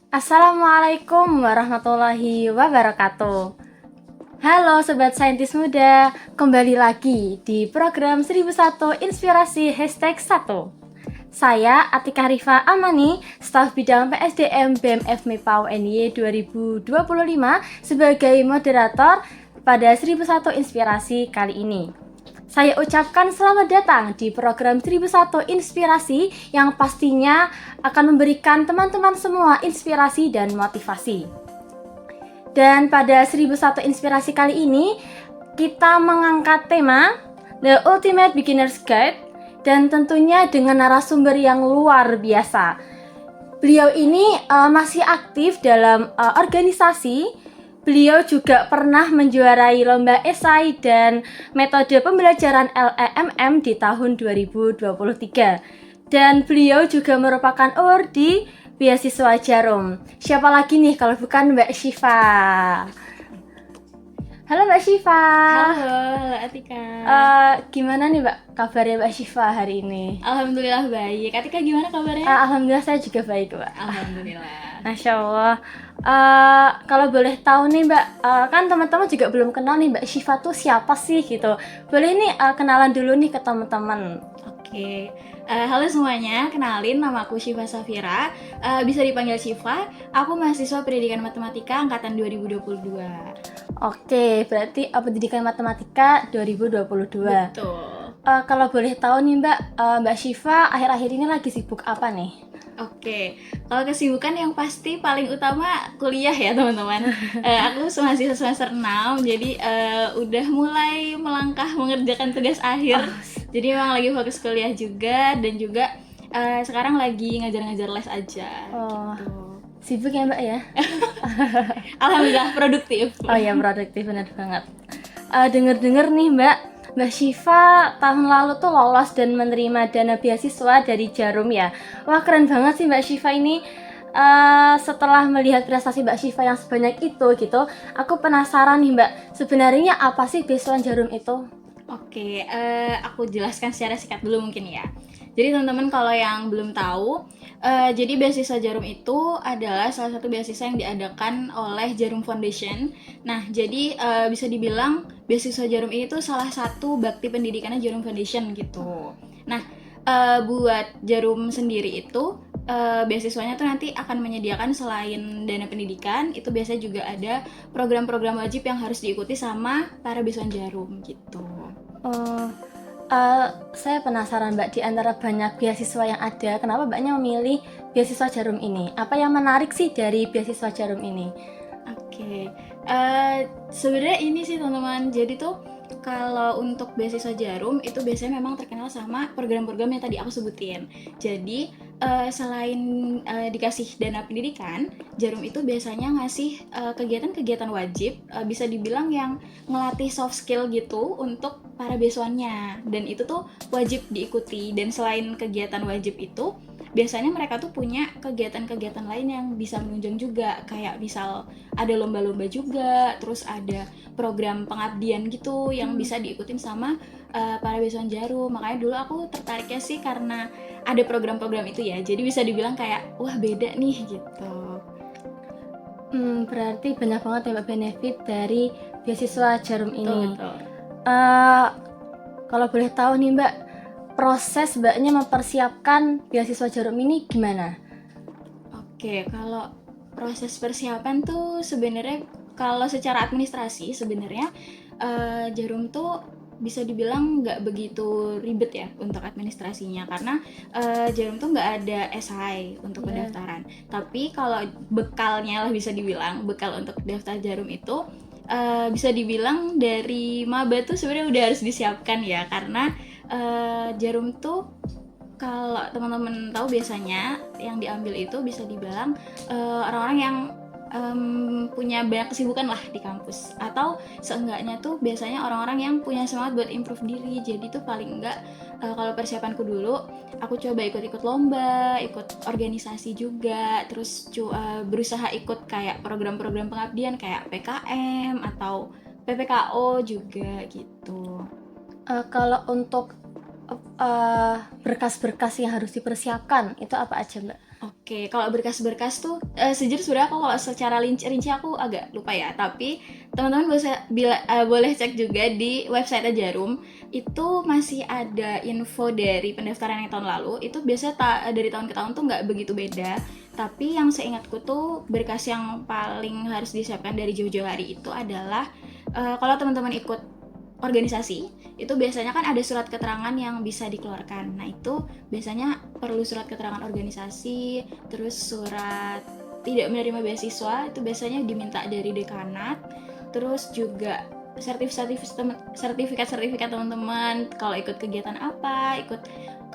Assalamualaikum warahmatullahi wabarakatuh. Halo Sobat Saintis Muda, kembali lagi di program 1001 Inspirasi #1. Saya Atika Rifa Amani, staf bidang PSDM BMF MIPA UNY 2025 sebagai moderator pada 1001 Inspirasi kali ini. Saya ucapkan selamat datang di program 1001 Inspirasi yang pastinya akan memberikan teman-teman semua inspirasi dan motivasi. Dan pada 1001 Inspirasi kali ini, kita mengangkat tema The Ultimate Beginner's Guide dan tentunya dengan narasumber yang luar biasa. Beliau ini masih aktif dalam organisasi. Beliau juga pernah menjuarai lomba esai dan metode pembelajaran LEMM di tahun 2023. Dan beliau juga merupakan awardee beasiswa Jarum. Siapa lagi nih kalau bukan Mbak Syifa? Halo Mbak Syifa. Halo Atika. Gimana nih Mbak kabarnya Mbak Syifa hari ini? Alhamdulillah baik. Atika gimana kabarnya? Alhamdulillah saya juga baik Mbak. Alhamdulillah. Masya Allah. Kalau boleh tahu nih Mbak, kan teman-teman juga belum kenal nih Mbak Syifa tuh siapa sih gitu. Boleh nih kenalan dulu nih ke teman-teman. Oke. Halo semuanya, kenalin nama aku Syifa Safira. Bisa dipanggil Syifa. Aku mahasiswa Pendidikan Matematika angkatan 2022. Oke, berarti pendidikan matematika 2022. Betul. Kalau boleh tahu nih Mbak, Mbak Syifa akhir-akhir ini lagi sibuk apa nih? Oke, kalau kesibukan yang pasti paling utama kuliah ya teman-teman. Aku mahasiswa semester 6, jadi udah mulai melangkah mengerjakan tugas akhir. Jadi memang lagi fokus kuliah juga dan juga sekarang lagi ngajar-ngajar les aja. Gitu. Sibuk ya Mbak ya? Alhamdulillah produktif. Oh ya, produktif, benar banget. Dengar-dengar nih Mbak Syifa tahun lalu tuh lolos dan menerima dana beasiswa dari Jarum ya. Wah, keren banget sih Mbak Syifa ini. Setelah melihat prestasi Mbak Syifa yang sebanyak itu gitu, aku penasaran nih Mbak, sebenarnya apa sih beasiswa Jarum itu? Oke, aku jelaskan secara singkat dulu mungkin ya. Jadi teman-teman kalau yang belum tahu, jadi beasiswa Jarum itu adalah salah satu beasiswa yang diadakan oleh Jarum Foundation. Nah, jadi bisa dibilang beasiswa Jarum ini tuh salah satu bakti pendidikannya Jarum Foundation gitu. Nah, buat Jarum sendiri itu beasiswanya tuh nanti akan menyediakan selain dana pendidikan, itu biasanya juga ada program-program wajib yang harus diikuti sama para beasiswa Jarum gitu. Saya penasaran Mbak, di antara banyak beasiswa yang ada, kenapa Mbaknya memilih beasiswa Jarum ini? Apa yang menarik sih dari beasiswa Jarum ini? Oke, sebenarnya ini sih teman-teman, jadi tuh kalau untuk beasiswa Jarum itu biasanya memang terkenal sama program-program yang tadi aku sebutin. Jadi selain dikasih dana pendidikan, Jarum itu biasanya ngasih kegiatan-kegiatan wajib, bisa dibilang yang ngelatih soft skill gitu untuk para beasiswanya, dan itu tuh wajib diikuti. Dan selain kegiatan wajib itu, biasanya mereka tuh punya kegiatan-kegiatan lain yang bisa menunjang juga, kayak misal ada lomba-lomba juga, terus ada program pengabdian gitu yang bisa diikutin sama para beasiswa Jarum. Makanya dulu aku tertariknya sih karena ada program-program itu ya, jadi bisa dibilang kayak wah beda nih gitu. Berarti banyak banget ya Mbak benefit dari beasiswa Jarum ini. Betul. Kalau boleh tahu nih Mbak, proses Mbaknya mempersiapkan beasiswa Jarum ini gimana? Oke, kalau proses persiapan tuh sebenarnya kalau secara administrasi sebenarnya Jarum tuh bisa dibilang nggak begitu ribet ya untuk administrasinya, karena Jarum tuh nggak ada SI untuk pendaftaran. Tapi kalau bekalnya lah, bisa dibilang bekal untuk daftar Jarum itu bisa dibilang dari maba tuh sebenarnya udah harus disiapkan ya, karena Jarum tuh kalau teman-teman tahu biasanya yang diambil itu bisa dibilang orang-orang yang punya banyak kesibukan lah di kampus, atau seenggaknya tuh biasanya orang-orang yang punya semangat buat improve diri. Jadi tuh paling enggak kalau persiapanku dulu aku coba ikut-ikut lomba, ikut organisasi juga, terus berusaha ikut kayak program-program pengabdian kayak PKM atau PPKO juga gitu. Kalau untuk berkas-berkas yang harus dipersiapkan itu apa aja Mbak? Oke, kalau berkas-berkas tuh sejujurnya sebenarnya aku kalau secara rinci aku agak lupa ya. Tapi teman-teman boleh cek juga di website Jarum. Itu masih ada info dari pendaftaran yang tahun lalu. Itu biasanya dari tahun ke tahun tuh nggak begitu beda. Tapi yang seingatku tuh berkas yang paling harus disiapkan dari jauh-jauh hari itu adalah kalau teman-teman ikut organisasi, itu biasanya kan ada surat keterangan yang bisa dikeluarkan. Nah, itu biasanya perlu surat keterangan organisasi, terus surat tidak menerima beasiswa, itu biasanya diminta dari dekanat, terus juga sertifikat teman-teman kalau ikut kegiatan apa, ikut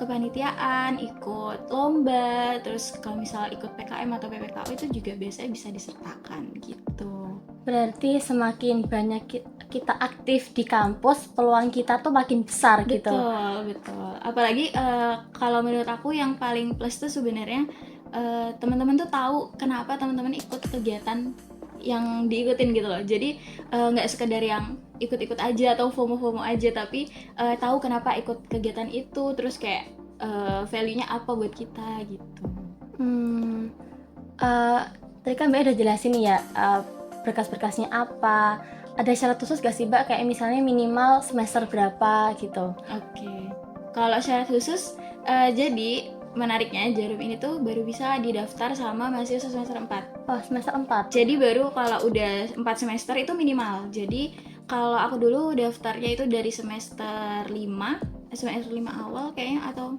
kepanitiaan, ikut lomba, terus kalau misal ikut PKM atau PPKU itu juga biasanya bisa disertakan gitu. Berarti semakin banyak kita aktif di kampus, peluang kita tuh makin besar gitu. Betul. Apalagi kalau menurut aku yang paling plus tuh sebenarnya teman-teman tuh tahu kenapa teman-teman ikut kegiatan yang diikutin gitu loh. Jadi nggak sekedar yang ikut-ikut aja atau FOMO-FOMO aja, tapi tahu kenapa ikut kegiatan itu, terus kayak value-nya apa buat kita gitu. Tadi kan Mbak udah jelasin nih ya, berkas-berkasnya apa. Ada syarat khusus gak sih Mbak, kayak misalnya minimal semester berapa gitu? Oke. Kalau syarat khusus, jadi menariknya Jarum ini tuh baru bisa didaftar sama mahasiswa semester 4. Oh, semester 4. Jadi baru kalau udah 4 semester itu minimal. Jadi kalau aku dulu daftarnya itu dari semester 5 awal kayaknya, atau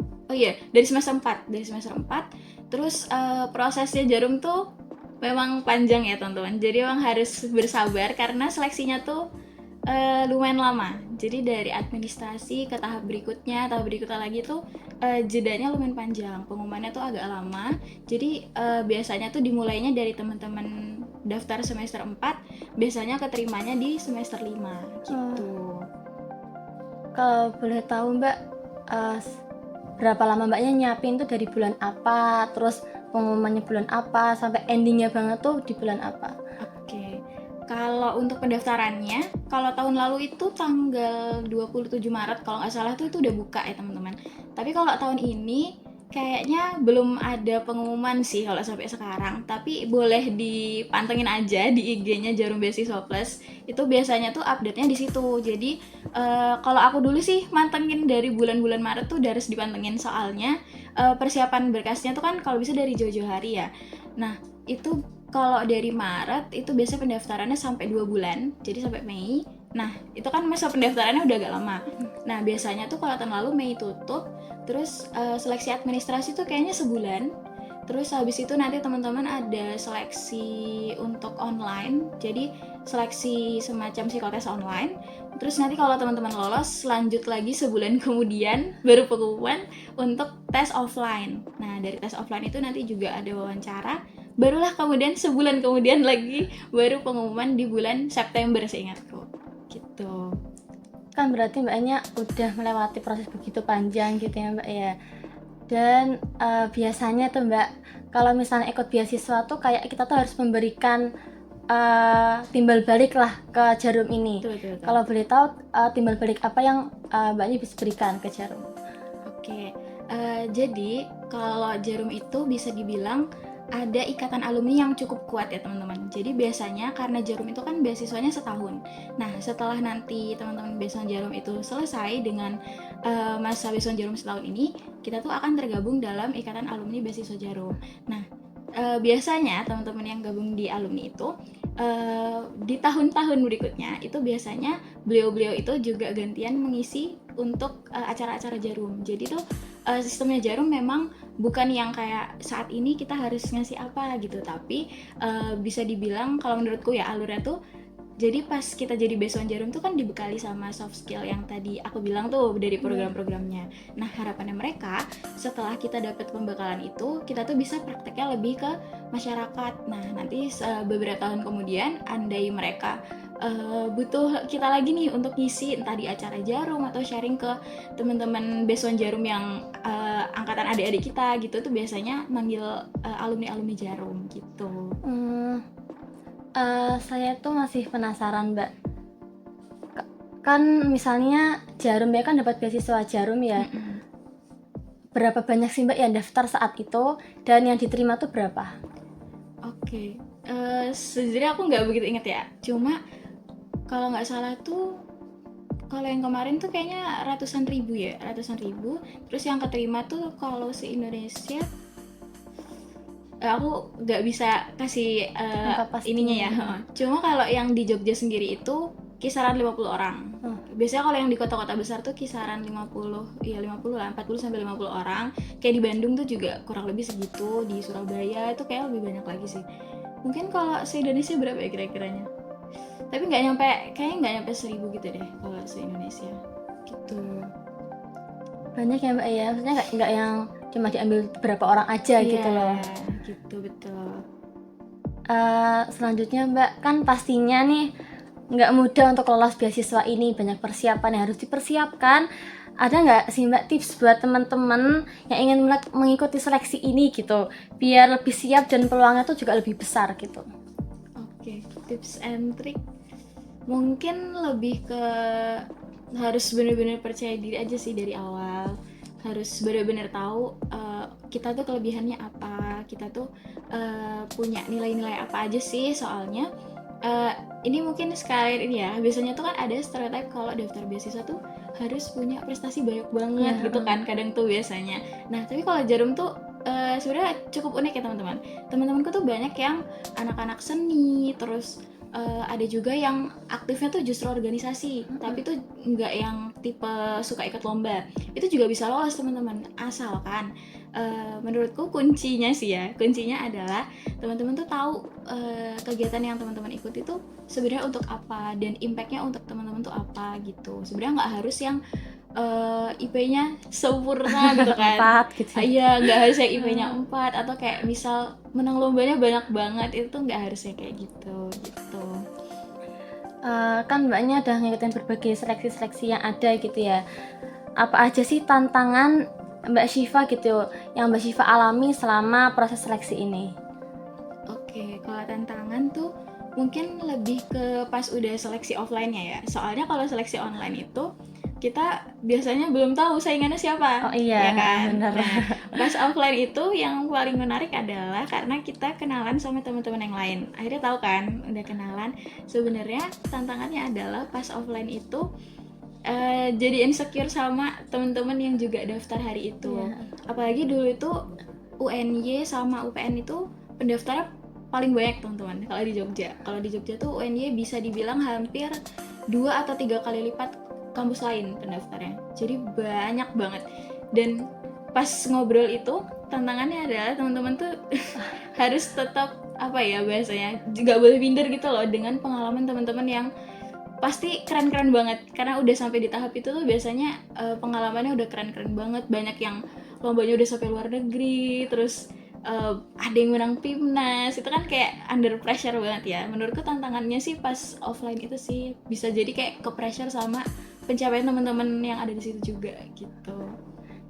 dari semester 4. Terus prosesnya Jarum tuh memang panjang ya teman-teman. Jadi memang harus bersabar karena seleksinya tuh lumayan lama. Jadi dari administrasi ke tahap berikutnya lagi tuh jedanya lumayan panjang. Pengumumannya tuh agak lama. Jadi biasanya tuh dimulainya dari teman-teman daftar semester 4, biasanya keterimanya di semester 5 gitu. Kalau boleh tahu Mbak, berapa lama Mbaknya nyiapin tuh, dari bulan apa, terus pengumumannya bulan apa, sampai endingnya banget tuh di bulan apa? Oke. Kalau untuk pendaftarannya, kalau tahun lalu itu tanggal 27 Maret kalau nggak salah tuh itu udah buka ya teman-teman. Tapi kalau tahun ini kayaknya belum ada pengumuman sih kalau sampai sekarang. Tapi boleh dipantengin aja di IG-nya Jarum Beasiswa Plus. Itu biasanya tuh update-nya di situ. Jadi kalau aku dulu sih mantengin dari bulan-bulan Maret tuh udah harus dipantengin, soalnya persiapan berkasnya tuh kan kalau bisa dari jauh-jauh hari ya. Nah, itu kalau dari Maret itu biasanya pendaftarannya sampai 2 bulan, jadi sampai Mei. Nah, itu kan masa pendaftarannya udah agak lama. Nah, biasanya tuh kalau tahun lalu Mei tutup, terus seleksi administrasi tuh kayaknya sebulan. Terus habis itu nanti teman-teman ada seleksi untuk online, jadi seleksi semacam psikotes online. Terus nanti kalau teman-teman lolos, lanjut lagi sebulan kemudian baru pengumuman untuk tes offline. Nah, dari tes offline itu nanti juga ada wawancara, barulah kemudian sebulan kemudian lagi baru pengumuman di bulan September seingatku gitu. Kan berarti Mbaknya udah melewati proses begitu panjang gitu ya Mbak ya. Dan biasanya tuh Mbak, kalau misalnya ikut beasiswa tuh kayak kita tuh harus memberikan timbal balik lah ke Jarum ini. Betul. Kalau boleh tahu timbal balik apa yang Mbaknya bisa berikan ke Jarum? Oke, jadi kalau Jarum itu bisa dibilang ada ikatan alumni yang cukup kuat ya teman-teman. Jadi biasanya karena Jarum itu kan beasiswanya setahun. Nah, setelah nanti teman-teman beasiswa Jarum itu selesai dengan masa beasiswa Jarum setahun ini, kita tuh akan tergabung dalam ikatan alumni beasiswa Jarum. Nah, biasanya teman-teman yang gabung di alumni itu di tahun-tahun berikutnya itu biasanya beliau-beliau itu juga gantian mengisi untuk acara-acara Jarum. Jadi tuh sistemnya Jarum memang bukan yang kayak saat ini kita harus ngasih apa gitu, tapi bisa dibilang kalau menurutku ya alurnya tuh, jadi pas kita jadi beasiswa Jarum tuh kan dibekali sama soft skill yang tadi aku bilang tuh dari program-programnya. Nah, harapannya mereka setelah kita dapat pembekalan itu, kita tuh bisa prakteknya lebih ke masyarakat. Nah, nanti beberapa tahun kemudian andai mereka butuh kita lagi nih untuk ngisi entah di acara Jarum atau sharing ke teman-teman beasiswa Jarum yang angkatan adik-adik kita gitu, tuh biasanya manggil alumni-alumni Jarum gitu. Saya tuh masih penasaran Mbak. Kan misalnya Jarum ya kan dapat beasiswa Jarum ya. berapa banyak sih Mbak yang daftar saat itu dan yang diterima tuh berapa? Oke, sejujurnya aku nggak begitu inget ya. Cuma kalau nggak salah tuh, kalau yang kemarin tuh kayaknya ratusan ribu ya, ratusan ribu. Terus yang keterima tuh kalau se-Indonesia, aku nggak bisa kasih Angka pastinya. ininya ya. Cuma kalau yang di Jogja sendiri itu kisaran 50 orang. Biasanya kalau yang di kota-kota besar tuh kisaran 50, ya 50 lah, 40 sampai 50 orang. Kayak di Bandung tuh juga kurang lebih segitu, di Surabaya itu kayak lebih banyak lagi sih. Mungkin kalau se-Indonesia berapa ya kira-kiranya? Tapi kayaknya nggak nyampe 1000 gitu deh kalau se-Indonesia. Gitu. Banyak ya Mbak ya, maksudnya nggak yang cuma diambil beberapa orang aja gitu loh. Gitu, betul. Selanjutnya Mbak, kan pastinya nih nggak mudah untuk lolos beasiswa ini, banyak persiapan yang harus dipersiapkan. Ada nggak sih Mbak tips buat teman-teman yang ingin mengikuti seleksi ini gitu, biar lebih siap dan peluangnya tuh juga lebih besar gitu? Oke, tips and trick mungkin lebih ke harus benar-benar percaya diri aja sih dari awal. Harus benar-benar tahu kita tuh kelebihannya apa, kita tuh punya nilai-nilai apa aja sih. Soalnya ini mungkin sekalian ini ya, biasanya tuh kan ada stereotype kalau daftar beasiswa tuh harus punya prestasi banyak banget gitu kan, kadang tuh biasanya. Nah tapi kalau Jarum tuh sebenarnya cukup unik ya teman-teman. Teman-temanku tuh banyak yang anak-anak seni, terus ada juga yang aktifnya tuh justru organisasi, tapi tuh nggak yang tipe suka ikut lomba. Itu juga bisa lolos teman-teman, asalkan menurutku kuncinya adalah teman-teman tuh tahu kegiatan yang teman-teman ikuti tuh sebenarnya untuk apa dan impactnya untuk teman-teman tuh apa gitu. Sebenarnya nggak harus yang IP-nya sempurna gitu kan. 4 gitu. Iya, nggak harus yang IP-nya 4 atau kayak misal menang lombanya banyak banget, itu nggak harusnya kayak gitu. Kan Mbaknya udah ngikutin berbagai seleksi-seleksi yang ada gitu ya. Apa aja sih tantangan Mbak Syifa gitu yang Mbak Syifa alami selama proses seleksi ini? Oke, kalau tantangan tuh mungkin lebih ke pas udah seleksi offline-nya ya. Soalnya kalau seleksi online itu kita biasanya belum tahu saingannya siapa. Oh iya, ya kan? benar. Nah, pas offline itu yang paling menarik adalah karena kita kenalan sama teman-teman yang lain. Akhirnya tahu kan, udah kenalan. Sebenarnya tantangannya adalah pas offline itu jadi insecure sama teman-teman yang juga daftar hari itu. Apalagi dulu itu UNY sama UPN itu pendaftarnya paling banyak teman-teman kalau di Jogja. Kalau di Jogja tuh UNY bisa dibilang hampir 2 atau 3 kali lipat kampus lain pendaftarnya. Jadi banyak banget. Dan pas ngobrol itu tantangannya adalah teman-teman tuh harus tetap apa ya bahasanya, juga boleh minder gitu loh dengan pengalaman teman-teman yang pasti keren-keren banget, karena udah sampai di tahap itu tuh biasanya pengalamannya udah keren-keren banget, banyak yang lombanya udah sampai luar negeri, terus ada yang menang PIMNAS, itu kan kayak under pressure banget ya. Menurutku tantangannya sih pas offline itu sih bisa jadi kayak ke pressure sama pencapaian teman-teman yang ada di situ juga gitu.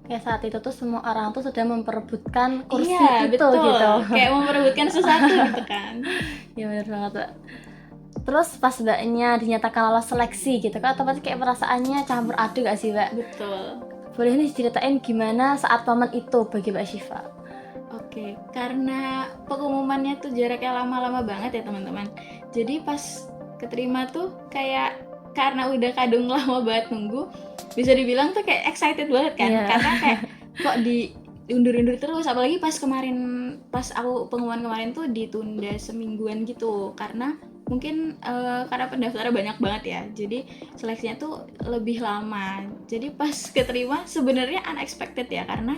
Kayak saat itu tuh semua orang tuh sudah memperebutkan kursi Iya, itu betul. gitu. Kayak memperebutkan sesuatu gitu kan. Ya benar banget Mbak. Terus pas Mbaknya dinyatakan lolos seleksi gitu kan, otomatis kayak perasaannya campur aduk gak sih Mbak? Betul. Boleh nih diceritain gimana saat momen itu bagi Mbak Syifa? Oke, karena pengumumannya tuh jaraknya lama-lama banget ya teman-teman. Jadi pas keterima tuh kayak karena udah kadung lama banget nunggu, bisa dibilang tuh kayak excited banget kan. Karena kayak kok diundur-undur terus, apalagi pas aku pengumuman kemarin tuh ditunda semingguan gitu. Karena mungkin karena pendaftarnya banyak banget ya, jadi seleksinya tuh lebih lama. Jadi pas keterima sebenarnya unexpected ya, karena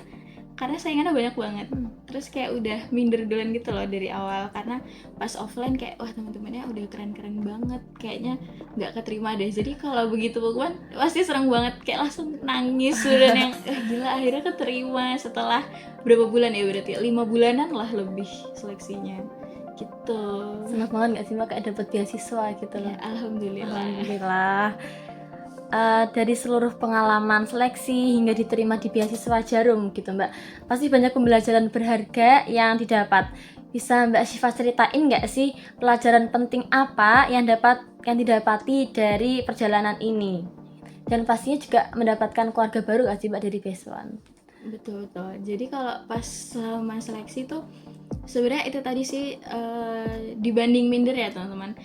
saingannya banyak banget. Terus kayak udah minder duluan gitu loh dari awal, karena pas offline kayak wah teman-temannya udah keren-keren banget, kayaknya nggak keterima deh. Jadi kalau begitu pengumuman pasti serang banget, kayak langsung nangis dan yang gila akhirnya keterima setelah berapa bulan ya, berarti 5 bulanan lah lebih seleksinya gitu. Senang banget gak sih Mbak kayak dapet beasiswa gitu loh? Ya, Alhamdulillah. Dari seluruh pengalaman seleksi hingga diterima di beasiswa Jarum gitu Mbak, pasti banyak pembelajaran berharga yang didapat. Bisa Mbak Syifa ceritain nggak sih pelajaran penting apa yang didapati dari perjalanan ini? Dan pastinya juga mendapatkan keluarga baru nggak sih Mbak dari beasiswa? Betul betul. Jadi kalau pas selama seleksi tuh sebenarnya itu tadi sih, dibanding minder ya teman-teman.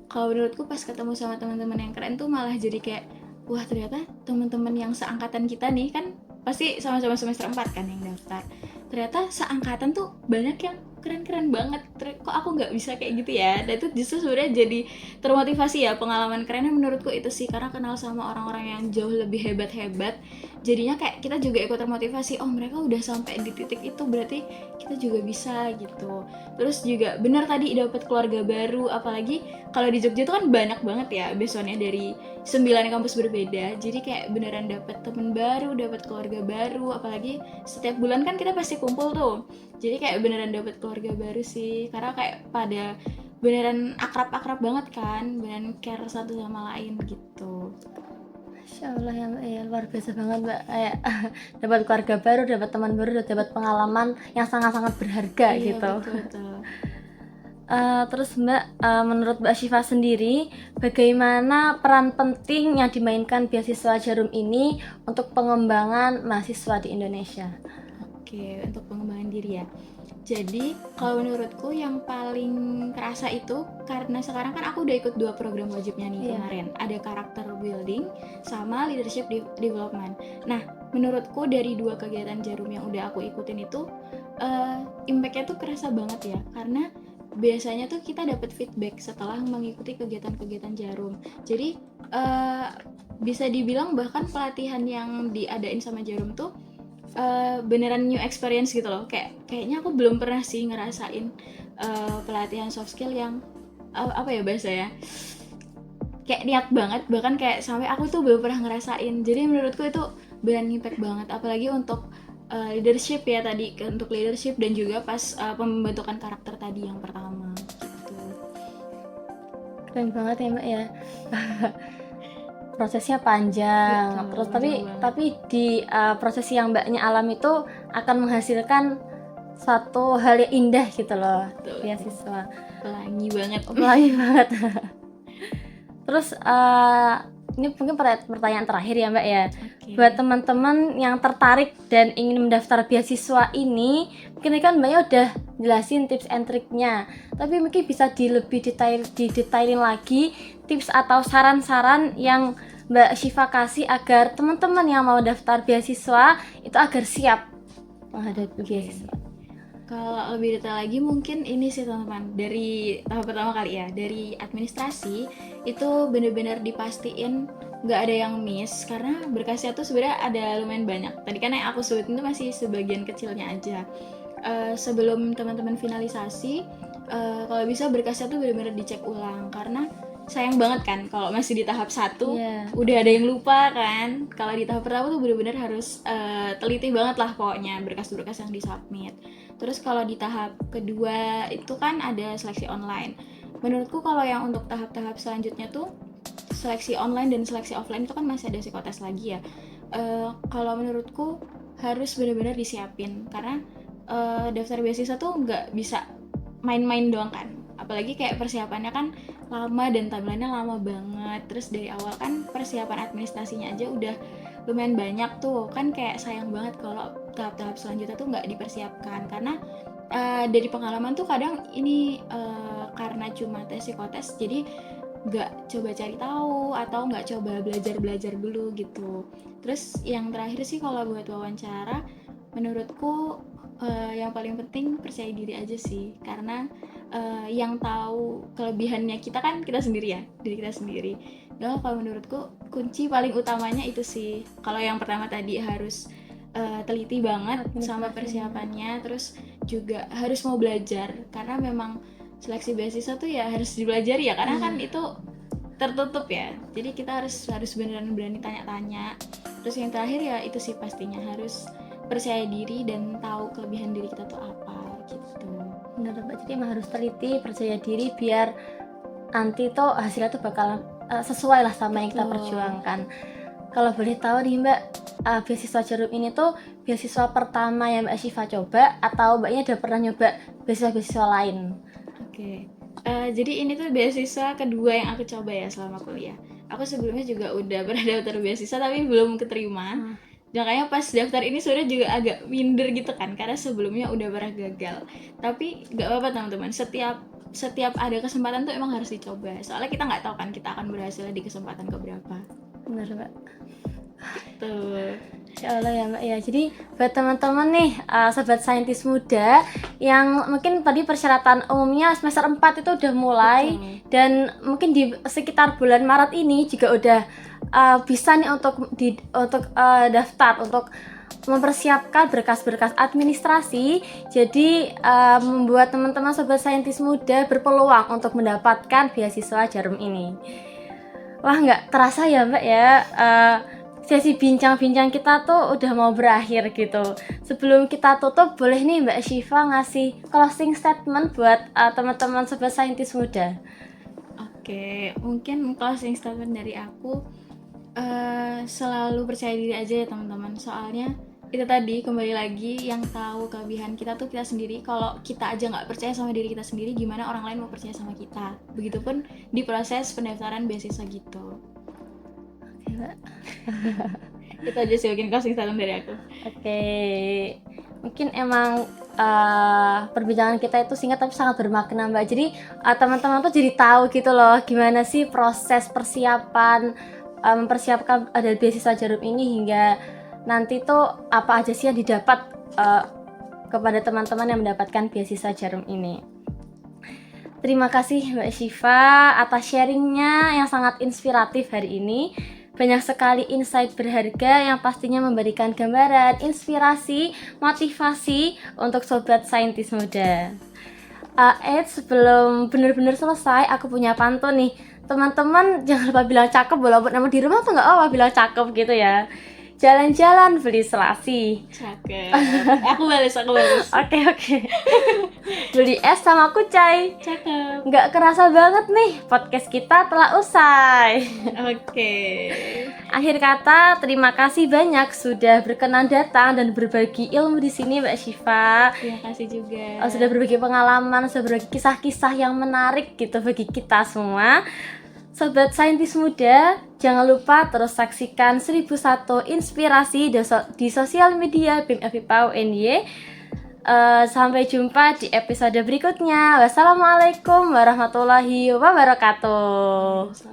Kalau menurutku pas ketemu sama teman-teman yang keren tuh malah jadi kayak wah ternyata teman-teman yang seangkatan kita nih kan pasti sama-sama semester 4 kan yang daftar. Ternyata seangkatan tuh banyak yang keren-keren banget. Kok aku nggak bisa kayak gitu ya? Dan itu justru sebenarnya jadi termotivasi ya, pengalaman kerennya menurutku itu sih, karena kenal sama orang-orang yang jauh lebih hebat-hebat. Jadinya kayak kita juga ikut termotivasi, oh mereka udah sampai di titik itu berarti kita juga bisa gitu. Terus juga benar tadi dapat keluarga baru, apalagi kalau di Jogja tuh kan banyak banget ya besoknya dari 9 kampus berbeda, jadi kayak beneran dapat temen baru, dapat keluarga baru, apalagi setiap bulan kan kita pasti kumpul tuh, jadi kayak beneran dapat keluarga baru sih, karena kayak pada beneran akrab-akrab banget kan, beneran care satu sama lain gitu. Masya Allah ya Mbak, ya luar biasa banget Mbak, kayak dapat keluarga baru, dapat teman baru, dapat pengalaman yang sangat-sangat berharga Iya gitu. betul betul. Terus Mbak, menurut Mbak Syifa sendiri, bagaimana peran penting yang dimainkan beasiswa Jarum ini untuk pengembangan mahasiswa di Indonesia? Oke, untuk pengembangan diri ya. Jadi kalau menurutku yang paling kerasa itu karena sekarang kan aku udah ikut 2 program wajibnya nih Iya. kemarin. Ada karakter building sama leadership development. Nah, menurutku dari 2 kegiatan Jarum yang udah aku ikutin itu impact-nya tuh kerasa banget ya. Karena biasanya tuh kita dapat feedback setelah mengikuti kegiatan-kegiatan Jarum. Jadi bisa dibilang bahkan pelatihan yang diadain sama Jarum tuh beneran new experience gitu loh, kayaknya aku belum pernah sih ngerasain pelatihan soft skill yang apa ya bahasa ya, kayak niat banget, bahkan kayak sampai aku tuh belum pernah ngerasain. Jadi menurutku itu beneran impact banget, apalagi untuk leadership ya tadi, untuk leadership dan juga pas pembentukan karakter tadi yang pertama gitu. Keren banget ya Mbak ya. Prosesnya panjang. Betul, Terus panjang banget. tapi di proses yang Mbaknya alami itu akan menghasilkan suatu hal yang indah gitu loh, Betul. beasiswa. Pelangi banget. Pelangi banget. Terus ini mungkin pertanyaan terakhir ya Mbak ya. Oke. Buat teman-teman yang tertarik dan ingin mendaftar beasiswa ini, mungkin kan Mbaknya udah jelasin tips and triknya, tapi mungkin bisa didetailin lagi tips atau saran-saran yang Mbak Syifa kasih agar teman-teman yang mau daftar beasiswa itu agar siap menghadapi beasiswa. Kalau lebih detail lagi mungkin ini sih teman-teman, dari tahap pertama kali ya, dari administrasi itu bener-bener dipastiin nggak ada yang miss, karena berkasnya tuh sebenarnya ada lumayan banyak. Tadi kan yang aku sebutin itu masih sebagian kecilnya aja. Sebelum teman-teman finalisasi, kalau bisa berkasnya tuh bener-bener dicek ulang, karena sayang banget kan kalau masih di tahap 1 udah ada yang lupa kan. Kalau di tahap pertama tuh bener-bener harus teliti banget lah pokoknya berkas-berkas yang disubmit. Terus kalau di tahap kedua itu kan ada seleksi online. Menurutku kalau yang untuk tahap-tahap selanjutnya tuh seleksi online dan seleksi offline itu kan masih ada psikotes lagi ya. Kalau menurutku harus benar-benar disiapin, karena daftar beasiswa tuh nggak bisa main-main doang kan. Apalagi kayak persiapannya kan lama dan timelinenya lama banget. Terus dari awal kan persiapan administrasinya aja udah lumayan banyak tuh, kan kayak sayang banget kalau tahap-tahap selanjutnya tuh nggak dipersiapkan. Karena dari pengalaman tuh kadang ini karena cuma tes psikotes, jadi nggak coba cari tahu atau nggak coba belajar dulu gitu. Terus yang terakhir sih kalau buat wawancara, menurutku yang paling penting percaya diri aja sih, karena yang tahu kelebihannya kita kan kita sendiri ya, diri kita sendiri. Dan kalau menurutku kunci paling utamanya itu sih. Kalau yang pertama tadi harus teliti banget sama persiapannya, terus juga harus mau belajar, karena memang seleksi beasiswa tuh ya harus dipelajari ya, karena kan itu tertutup ya, jadi kita harus beneran berani tanya-tanya. Terus yang terakhir ya itu sih, pastinya harus percaya diri dan tahu kelebihan diri kita tuh apa gitu. Benar Mbak, jadi emang harus teliti, percaya diri biar nanti tuh hasilnya tuh bakalan sesuai lah sama yang kita perjuangkan. Kalau boleh tahu nih Mbak, beasiswa Jarum ini tuh beasiswa pertama yang Mbak Syifa coba atau Mbaknya udah pernah nyoba beasiswa-beasiswa lain? Oke. Jadi ini tuh beasiswa kedua yang aku coba ya selama kuliah. Aku sebelumnya juga udah pernah daftar beasiswa tapi belum keterima. Makanya pas daftar ini sebenarnya juga agak minder gitu kan, karena sebelumnya udah pernah gagal. Tapi nggak apa-apa teman-teman, setiap ada kesempatan tuh emang harus dicoba. Soalnya kita nggak tahu kan kita akan berhasil di kesempatan keberapa. Bener Mbak. Tuh. Insya Allah ya Mbak ya. Jadi buat teman-teman nih sobat saintis muda yang mungkin tadi persyaratan umumnya semester 4 itu udah mulai. Betul. Dan mungkin di sekitar bulan Maret ini juga udah bisa nih untuk daftar untuk mempersiapkan berkas-berkas administrasi. Jadi membuat teman-teman sobat saintis muda berpeluang untuk mendapatkan beasiswa Jarum ini. Wah, nggak terasa ya Mbak ya, sesi bincang-bincang kita tuh udah mau berakhir gitu. Sebelum kita tutup, boleh nih Mbak Syifa ngasih closing statement buat teman-teman sobat saintis muda. Oke, mungkin closing statement dari aku, selalu percaya diri aja ya teman-teman. Soalnya itu tadi, kembali lagi, yang tahu kelebihan kita tuh kita sendiri. Kalau kita aja nggak percaya sama diri kita sendiri, gimana orang lain mau percaya sama kita? Begitupun di proses pendaftaran beasiswa gitu. Oke Mbak. Itu aja sih mungkin closing statement dari aku. Oke, mungkin emang perbincangan kita itu singkat tapi sangat bermakna Mbak. Jadi teman-teman tuh jadi tahu gitu loh gimana sih proses persiapan mempersiapkan dari beasiswa Jarum ini, hingga nanti tuh apa aja sih yang didapat kepada teman-teman yang mendapatkan beasiswa Jarum ini. Terima kasih Mbak Syifa atas sharingnya yang sangat inspiratif hari ini. Banyak sekali insight berharga yang pastinya memberikan gambaran, inspirasi, motivasi untuk sobat saintis muda. Sebelum benar-benar selesai, aku punya pantun nih. Teman-teman jangan lupa bilang cakep, walaupun emang di rumah tuh nggak apa bilang cakep gitu ya. Jalan-jalan beli selasi. Cakep. Aku balas. Oke. Beli es sama kucai. Cakep. Nggak kerasa banget nih, podcast kita telah usai. Oke. Akhir kata, terima kasih banyak sudah berkenan datang dan berbagi ilmu di sini Mbak Syifa. Terima kasih juga. Sudah berbagi pengalaman, sudah berbagi kisah-kisah yang menarik gitu bagi kita semua. Sobat saintis muda, jangan lupa terus saksikan 1001 inspirasi di sosial media BEM FIPA UNY. Sampai jumpa di episode berikutnya. Wassalamualaikum warahmatullahi wabarakatuh.